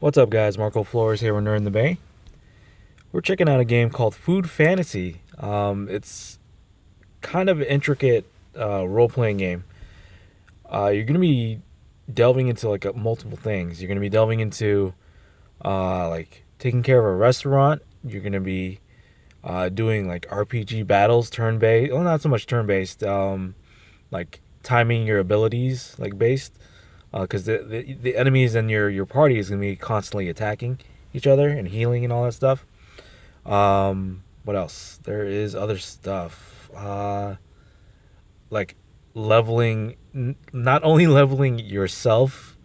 What's up, guys? Marco Flores here with Nerd in the Bay. We're checking out a game called Food Fantasy. It's kind of an intricate role playing game. You're going to be delving into multiple things. You're going to be delving into like taking care of a restaurant. You're going to be doing like RPG battles, turn based. Well, not so much turn based. Like timing your abilities, like based. Because the enemies in your party is going to be constantly attacking each other and healing and all that stuff. What else? There is other stuff. Like leveling, not only leveling yourself,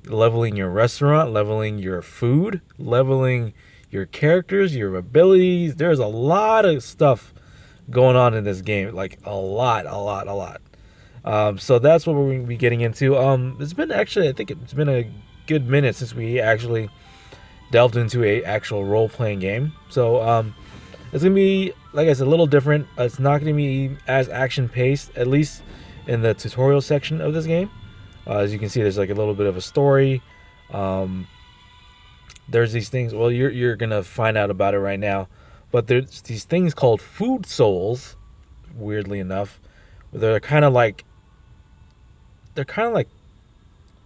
leveling your restaurant, leveling your food, leveling your characters, your abilities. There's a lot of stuff going on in this game. Like a lot, a lot, a lot. So that's what we're going to be getting into. It's been actually, I think it's been a good minute since we actually delved into a actual role playing game. So it's gonna be, like I said, a little different. It's not gonna be as action paced, at least in the tutorial section of this game. As you can see, there's like a little bit of a story. Um, there's these things. Well, you're gonna find out about it right now. But there's these things called food souls. Weirdly enough, they're kind of like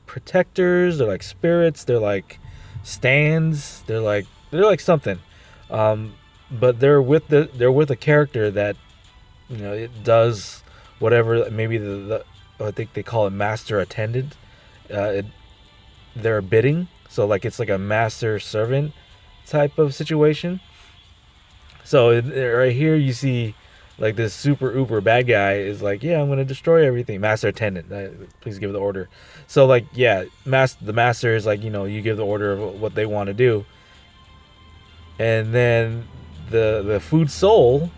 protectors. They're like spirits. They're like stands. They're like something. Um, but they're with a character that it does whatever. Maybe I think they call it master attendant. It, they're bidding. So like it's like a master servant type of situation. So right here you see like this super uber bad guy is like, yeah, I'm gonna destroy everything. Master attendant, please give the order. So like, yeah, the master is like, you give the order of what they want to do, and then the food soul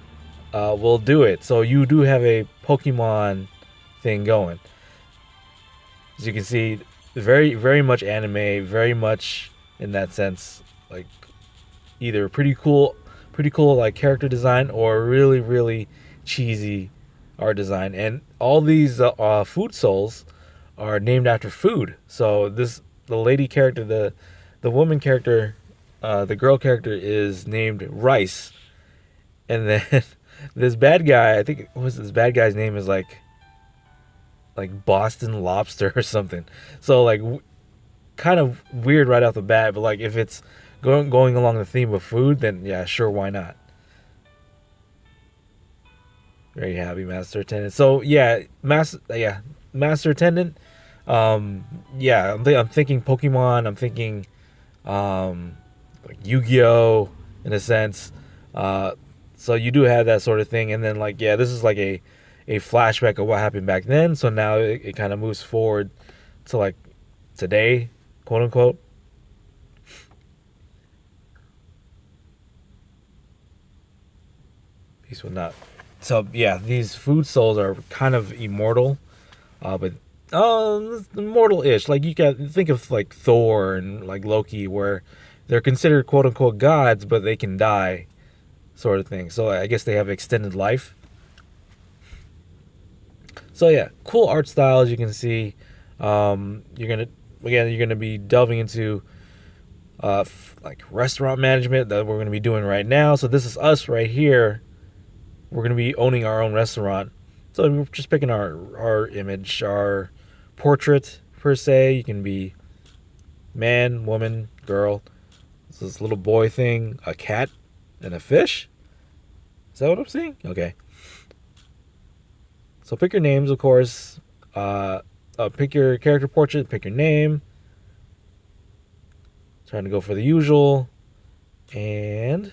will do it. So you do have a Pokemon thing going. As you can see, very very much anime, very much in that sense, like either pretty cool like character design or really really cheesy art design. And all these food souls are named after food. So the lady character, the woman character, the girl character is named Rice, and then this bad guy, I think this bad guy's name is like Boston Lobster or something. So like kind of weird right off the bat, but like if it's going along the theme of food, then yeah, sure, why not? Very happy, Master Attendant. So Master Attendant. Yeah, I'm thinking Pokemon. I'm thinking like Yu-Gi-Oh in a sense. Uh, so you do have that sort of thing, and then like yeah, this is like a flashback of what happened back then. So now it kind of moves forward to like today, quote unquote. Peace will not. So yeah, these food souls are kind of immortal, but immortal-ish. Like you got think of like Thor and like Loki, where they're considered quote unquote gods, but they can die, sort of thing. So I guess they have extended life. So yeah, cool art style as you can see. You're gonna be delving into like restaurant management that we're gonna be doing right now. So this is us right here. We're gonna be owning our own restaurant. So we're just picking our image, our portrait per se. You can be man, woman, girl. This little boy thing, a cat, and a fish. Is that what I'm seeing? Okay. So pick your names, of course. Pick your character portrait. Pick your name. Trying to go for the usual. And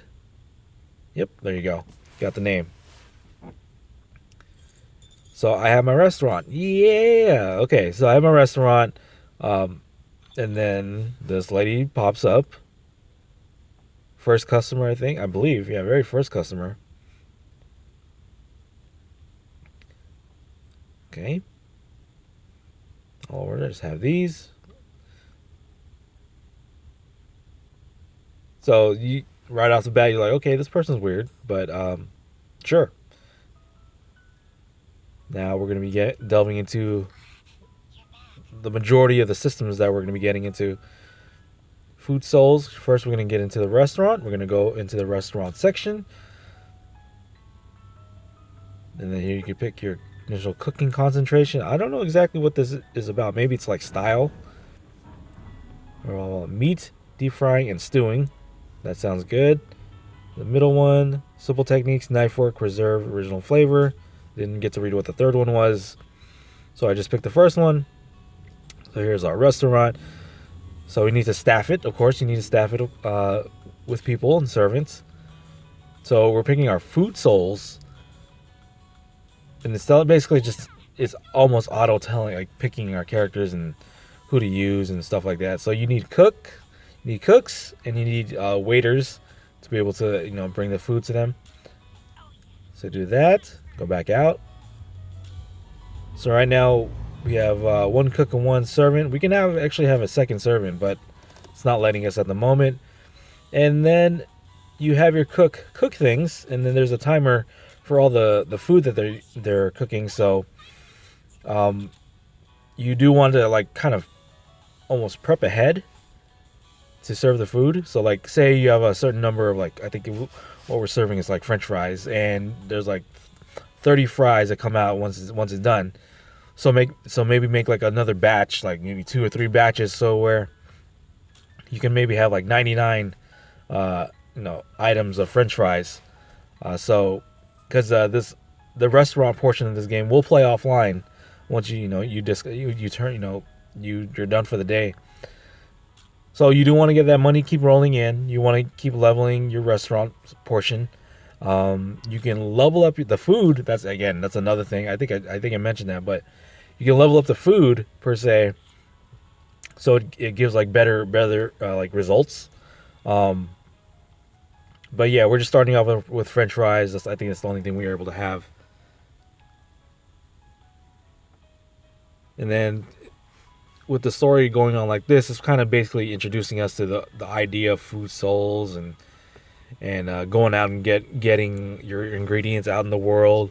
yep, there you go. Got the name. So I have my restaurant. Yeah. Okay. So I have my restaurant. And then this lady pops up. First customer, I think. I believe. Yeah, very first customer. Okay. All orders have these. So you right off the bat, you're like, okay, this person's weird, but sure. Now we're gonna be delving into the majority of the systems that we're gonna be getting into. food souls. First, we're going to get into the restaurant. We're going to go into the restaurant section. And then here you can pick your initial cooking concentration. I don't know exactly what this is about. Maybe it's like style. Or meat, deep frying, and stewing. That sounds good. The middle one, simple techniques, knife work, preserve, original flavor. Didn't get to read what the third one was. So I just picked the first one. So here's our restaurant. So we need to staff it. Of course, you need to staff it with people and servants. So we're picking our food souls. And it's basically just, it's almost auto telling, like picking our characters and who to use and stuff like that. So you need cooks, and you need waiters to be able to, bring the food to them. So do that. Go back out. So right now we have one cook and one servant. We can actually have a second servant, but it's not letting us at the moment. And then you have your cook things, and then there's a timer for all the food that they're cooking. So you do want to like kind of almost prep ahead to serve the food. So like say you have a certain number of like, I think what we're serving is like French fries, and there's like 30 fries that come out once it's done. So maybe make like another batch, like maybe 2 or 3 batches, so where you can maybe have like 99 items of French fries. So because the restaurant portion of this game will play offline once you're done for the day. So you do want to get that money keep rolling in. You want to keep leveling your restaurant portion. You can level up the food. That's another thing. I think I mentioned that, but you can level up the food per se, so it gives like better like results. But yeah, we're just starting off with French fries. I think that's the only thing we were able to have. And then with the story going on like this, it's kind of basically introducing us to the idea of food souls and going out and getting your ingredients out in the world.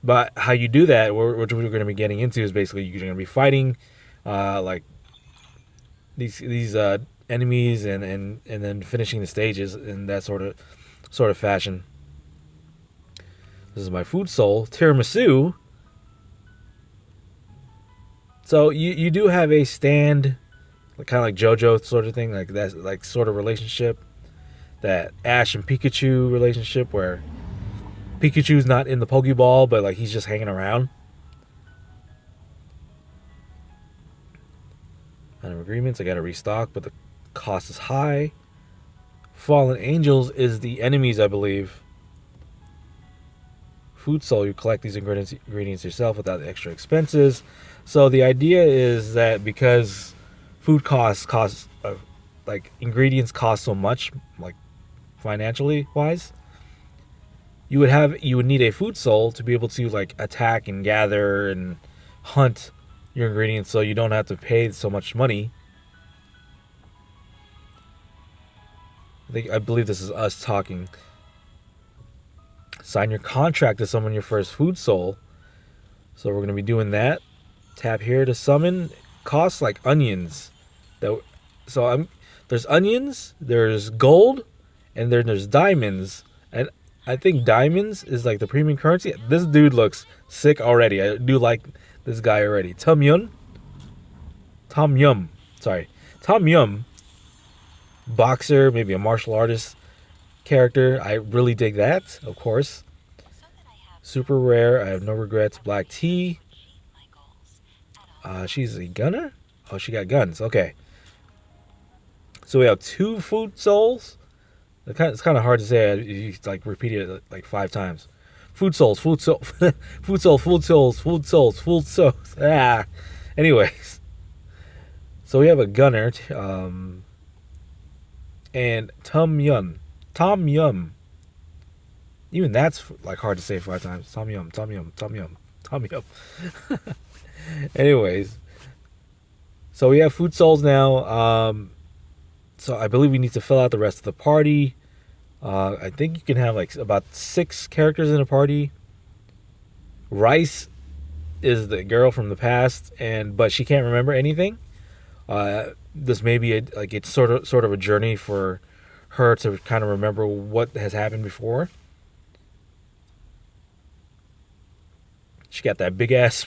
But how you do that, which we're going to be getting into, is basically you're going to be fighting like these enemies and then finishing the stages in that sort of fashion. This is my food soul, tiramisu. So you do have a stand, kind of like JoJo sort of thing, like that like sort of relationship, that Ash and Pikachu relationship where Pikachu's not in the Pokeball, but like he's just hanging around. Item agreements, I gotta restock, but the cost is high. Fallen Angels is the enemies, I believe. Food Soul, you collect these ingredients yourself without the extra expenses. So the idea is that because food costs like ingredients cost so much, like financially wise, you would need a food soul to be able to like attack and gather and hunt your ingredients, so you don't have to pay so much money. I believe this is us talking. Sign your contract to summon your first food soul. So we're going to be doing that. Tap here to summon. Costs like onions. There's onions, there's gold, and then there's diamonds. And I think diamonds is like the premium currency. This dude looks sick already. I do like this guy already. Tom Yum. Boxer, maybe a martial artist character. I really dig that, of course. Super rare. I have no regrets. Black tea. She's a gunner? Oh, she got guns. Okay. So we have 2 food souls. It's kind of hard to say. You like repeat it like 5 times. Food souls, food soul, food soul, food souls, food souls, food souls. Anyways. So we have a gunner. And Tom Yum. Even that's like hard to say 5 times. Tom Yum. Anyways, so we have food souls now. So I believe we need to fill out the rest of the party. I think you can have like about 6 characters in a party. Rice is the girl from the past, but she can't remember anything. this may be like it's sort of a journey for her to kind of remember what has happened before. She got that big ass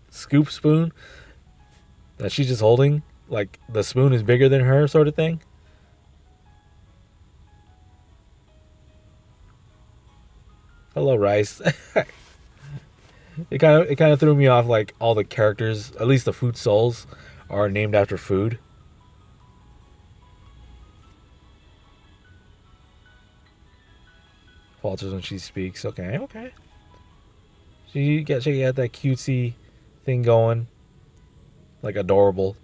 scoop spoon that she's just holding, like the spoon is bigger than her, sort of thing. Hello, Rice. It kind of threw me off. Like all the characters, at least the food souls, are named after food. Falters when she speaks. Okay, okay. She got that cutesy thing going, like adorable.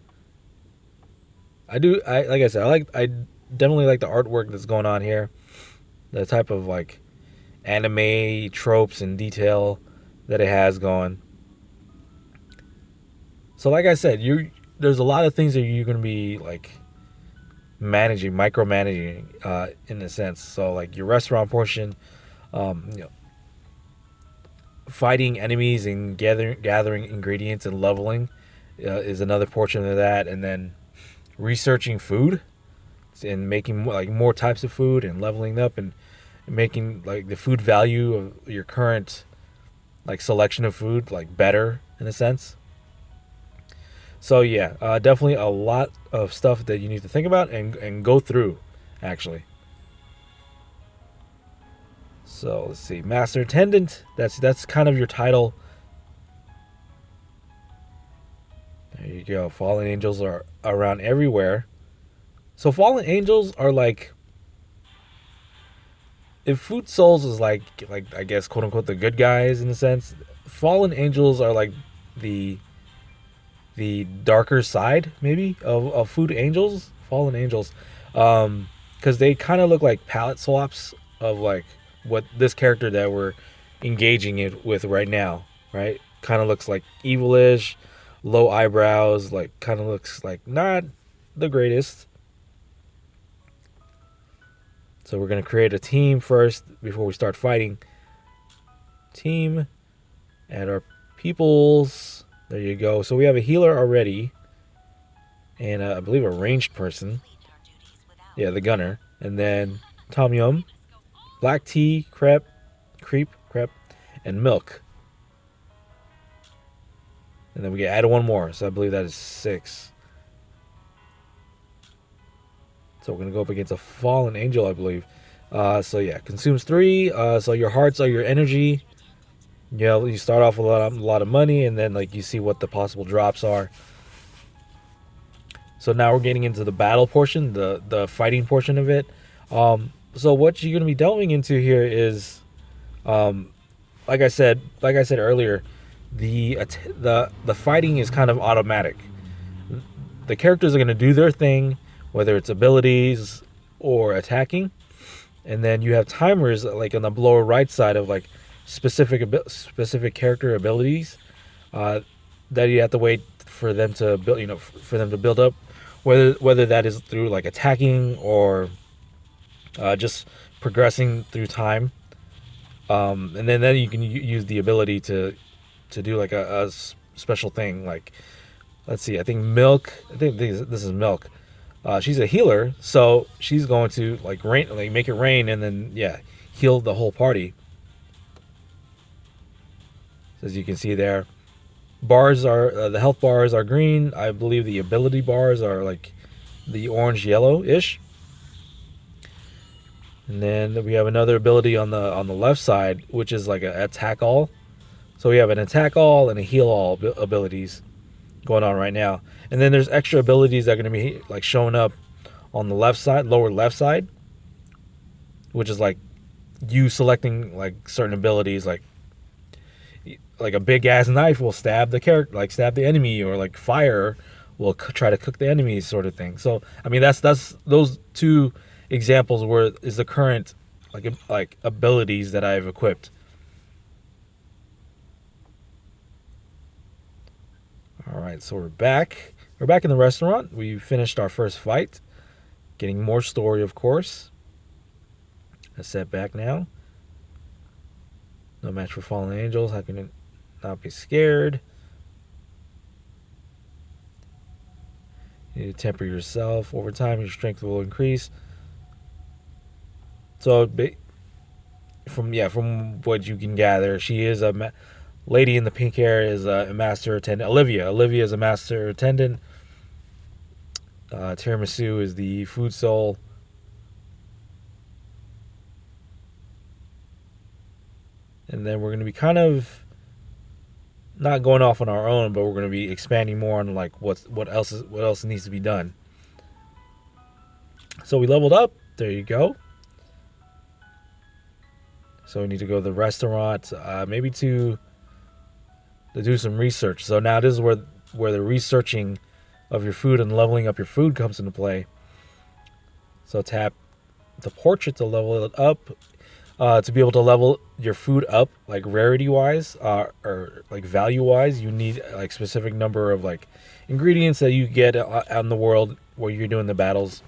I do. I like I said. I definitely like the artwork that's going on here. The type of like anime tropes and detail that it has going. So like I said, you there's a lot of things that you're gonna be like micromanaging, in a sense. So like your restaurant portion, you know, fighting enemies and gathering ingredients and leveling is another portion of that, and then researching food and making like more types of food and leveling up and making like the food value of your current like selection of food like better in a sense. So yeah, definitely a lot of stuff that you need to think about and go through actually. So let's see, master attendant. That's kind of your title. There you go. Fallen angels are around everywhere. So fallen angels are like, if Food Souls is like I guess quote unquote the good guys in a sense, fallen angels are like the darker side maybe of Food Angels, fallen angels, because they kind of look like palette swaps of like what this character that we're engaging it with right now, right? Kind of looks like evilish, low eyebrows, like kind of looks like not the greatest. So we're gonna create a team first before we start fighting. Team, add our peoples. There you go. So we have a healer already, and I believe a ranged person. Yeah, the gunner, and then Tom Yum, black tea, crepe, and milk. And then we get add one more. So I believe that is 6. So we're gonna go up against a fallen angel, I believe. So yeah, consumes 3. So your hearts are your energy. You know, you start off with a lot of money, and then like you see what the possible drops are. So now we're getting into the battle portion, the fighting portion of it. So what you're gonna be delving into here is, um, like I said earlier, the fighting is kind of automatic. The characters are gonna do their thing, whether it's abilities or attacking, and then you have timers like on the lower right side of like specific character abilities, uh, that you have to wait for them to build. You know, for them to build up, whether that is through like attacking or just progressing through time. And then you can use the ability to do like a special thing. Like let's see, I think milk. I think this is milk. She's a healer, so she's going to like make it rain, and then yeah, heal the whole party. As you can see there, bars are the health bars are green. I believe the ability bars are like the orange yellow ish. And then we have another ability on the left side, which is like a attack all. So we have an attack all and a heal all abilities going on right now. And then there's extra abilities that are going to be like showing up on the left side, lower left side, which is like you selecting like certain abilities, like a big ass knife will stab the character, like stab the enemy, or like fire will try to cook the enemies, sort of thing. So I mean that's those two examples where is the current like abilities that I've equipped. All right, so we're back. We're back in the restaurant. We finished our first fight, getting more story, of course. A setback now. No match for fallen angels. How can it not be scared? You need to temper yourself. Over time, your strength will increase. So, from what you can gather, she is lady in the pink hair is a master attendant. Olivia is a master attendant. Tiramisu is the food soul. And then we're going to be kind of not going off on our own, but we're going to be expanding more on like what else needs to be done. So we leveled up. There you go. So we need to go to the restaurant, maybe to do some research. So now this is where the researching of your food and leveling up your food comes into play. So tap the portrait to level it up. To be able to level your food up, like rarity wise, or like value wise, you need like specific number of like ingredients that you get out in the world where you're doing the battles.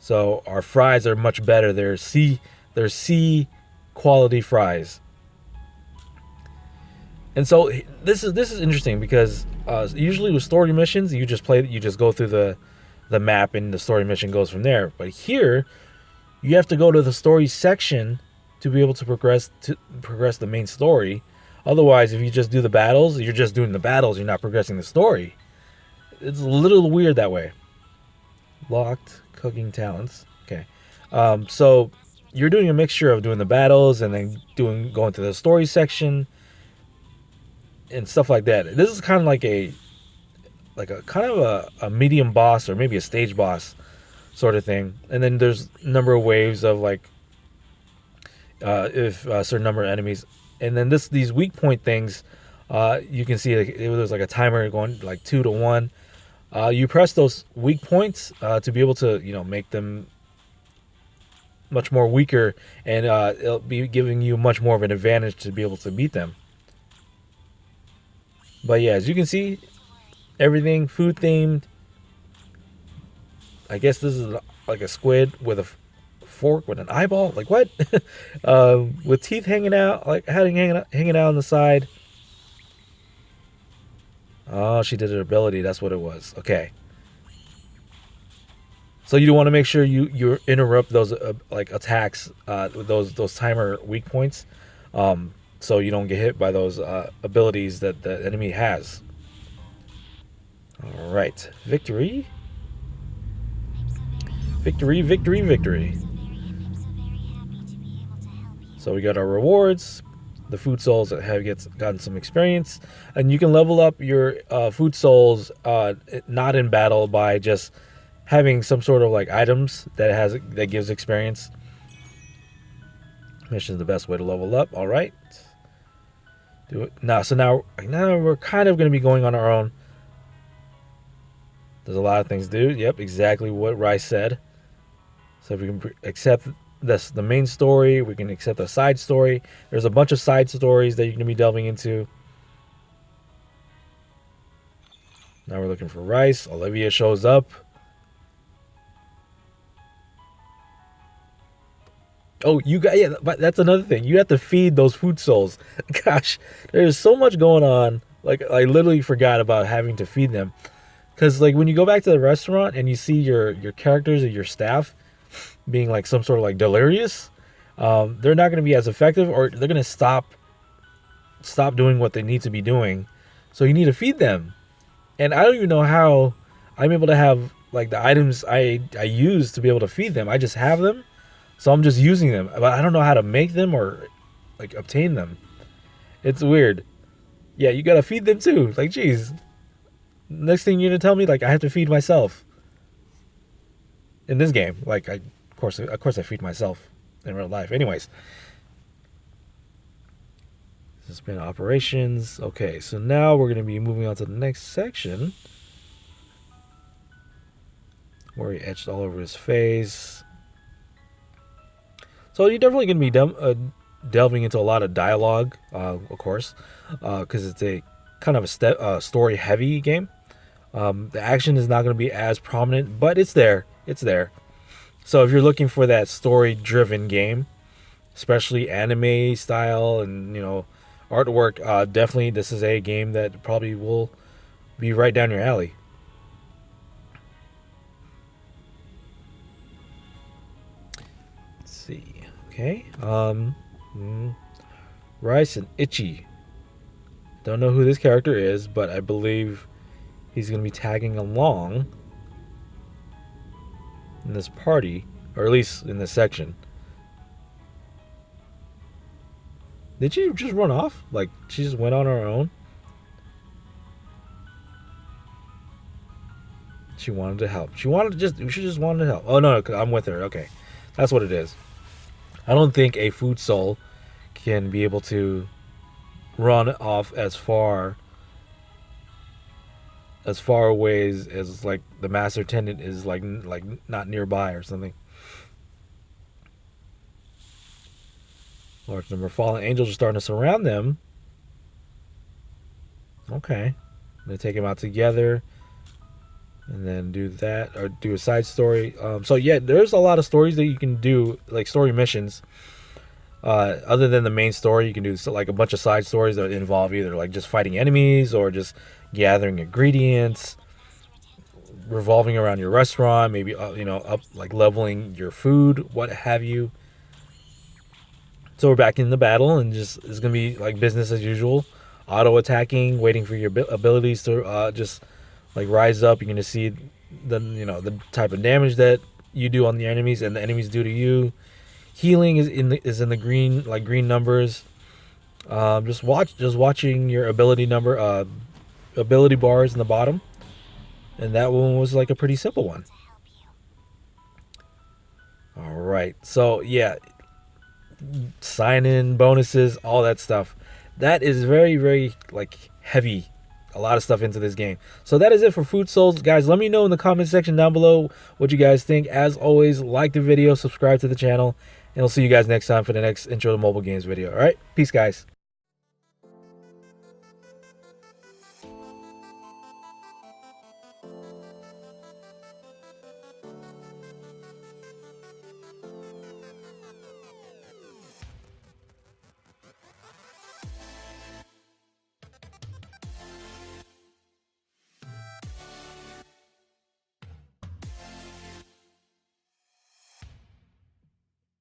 So our fries are much better. They're C quality fries. And so this is interesting because usually with story missions, you just go through the map and the story mission goes from there. But here, you have to go to the story section to be able to progress the main story. Otherwise, if you just do the battles, you're just doing the battles. You're not progressing the story. It's a little weird that way. Locked cooking talents. Okay, so you're doing a mixture of doing the battles and then going to the story section and stuff like that. This is kind of like a kind of a medium boss or maybe a stage boss sort of thing. And then there's a number of waves of like if a certain number of enemies. And then these weak point things, you can see there's like a timer going like 2 to 1. You press those weak points to be able to make them much more weaker, and it'll be giving you much more of an advantage to be able to beat them. But yeah, as you can see, everything food themed. I guess this is like a squid with a fork with an eyeball. Like what? With teeth hanging out, like hanging out on the side. Oh, she did her ability. That's what it was. Okay. So you want to make sure you interrupt those like attacks with those timer weak points, so you don't get hit by those abilities that the enemy has. All right, victory. So we got our rewards, the food souls that have gotten some experience, and you can level up your food souls not in battle by just having some sort of like items that gives experience. Mission is the best way to level up. All right, do it now. So now we're kind of going to be going on our own. There's a lot of things to do. Yep, exactly what Rice said. So if we can accept the main story, we can accept the side story. There's a bunch of side stories that you're going to be delving into. Now we're looking for Rice. Olivia shows up. Oh, but that's another thing. You have to feed those food souls. Gosh, there's so much going on. Like I literally forgot about having to feed them. Because like when you go back to the restaurant and you see your characters or your staff being like some sort of like delirious, they're not going to be as effective, or they're going to stop doing what they need to be doing. So you need to feed them. And I don't even know how I'm able to have like the items I use to be able to feed them. I just have them. So I'm just using them, but I don't know how to make them or like obtain them. It's weird. Yeah, you got to feed them too. Like, geez. Next thing you're going to tell me, like, I have to feed myself. In this game, like, of course I feed myself in real life. Anyways. Suspend operations. Okay, so now we're going to be moving on to the next section. Where he etched all over his face. So you're definitely going to be delving into a lot of dialogue, of course, because it's a kind of a story-heavy game. The action is not going to be as prominent, but it's there. It's there. So if you're looking for that story-driven game, especially anime style and artwork, definitely this is a game that probably will be right down your alley. Okay. Rice and Itchy. Don't know who this character is, but I believe he's going to be tagging along in this party, or at least in this section. Did she just run off? Like, she just went on her own? She wanted to help. She just wanted to help. Oh, no, I'm with her. Okay. That's what it is. I don't think a food soul can be able to run off as far away as like the master attendant is like not nearby or something. Large number of fallen angels are starting to surround them. Okay. They take them out together and then do that or do a side story. So yeah, there's a lot of stories that you can do, like story missions. Other than the main story, you can do like a bunch of side stories that involve either like just fighting enemies or just gathering ingredients, revolving around your restaurant, maybe up like leveling your food, what have you. So we're back in the battle, and just it's gonna be like business as usual, auto attacking, waiting for your abilities to just like rise up. You're gonna see the type of damage that you do on the enemies and the enemies do to you. Healing is in the green, like green numbers. Just watching your ability number, ability bars in the bottom, and that one was like a pretty simple one. All right, so yeah, sign in bonuses, all that stuff. That is very, very like heavy. A lot of stuff into this game. So that is it for Food Souls, guys. Let me know in the comment section down below what you guys think. As always, like the video, subscribe to the channel, and I'll see you guys next time for the next Intro to Mobile Games video. All right, peace, guys.